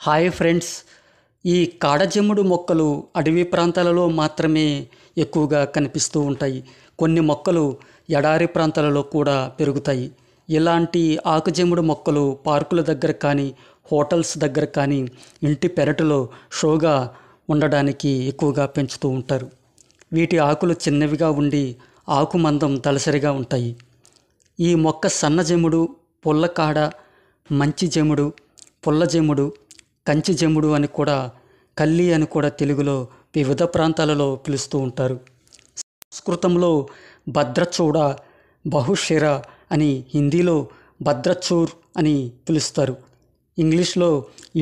Hi friends, ఈ కాడజెమ్ముడు మొక్కలు అడవి ప్రాంతాలలో మాత్రమే ఎక్కువగా కనిపిస్తూ ఉంటాయి. కొన్ని మొక్కలు ఎడారి ప్రాంతాలలో కూడా పెరుగుతాయి. ఇలాంటి ఆకుజెమ్ముడు మొక్కలు పార్కుల దగ్గర కానీ, హోటల్స్ దగ్గర కానీ, ఇంటి పెరటిలో షోగా ఉండడానికి ఎక్కువగా పెంచుతూ ఉంటారు. వీటి ఆకులు చిన్నవిగా ఉండి ఆకు మందం దళసరిగా ఉంటాయి. ఈ మొక్క సన్నజెముడు, పుల్లకాడ, మంచి జెముడు, పుల్ల జెముడు, కంచి జెముడు అని కూడా, కల్లి అని కూడా తెలుగులో వివిధ ప్రాంతాలలో పిలుస్తూ ఉంటారు. సంస్కృతంలో భద్రచూడ, బహుశిర అని, హిందీలో భద్రచూర్ అని పిలుస్తారు. ఇంగ్లీష్లో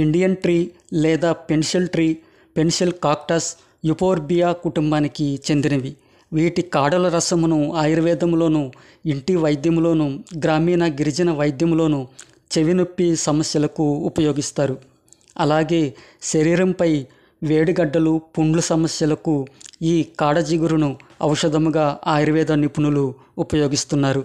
ఇండియన్ ట్రీ లేదా పెన్సిల్ కాక్టస్ యుపోర్బియా కుటుంబానికి చెందినవి. వీటి కాడల రసమును ఆయుర్వేదంలోను, ఇంటి వైద్యంలోను, గ్రామీణ గిరిజన వైద్యంలోను చెవి నొప్పి సమస్యలకు ఉపయోగిస్తారు. అలాగే శరీరంపై వేడిగడ్డలు, పుండ్ల సమస్యలకు ఈ కాడజిగురును ఔషధముగా ఆయుర్వేద నిపుణులు ఉపయోగిస్తున్నారు.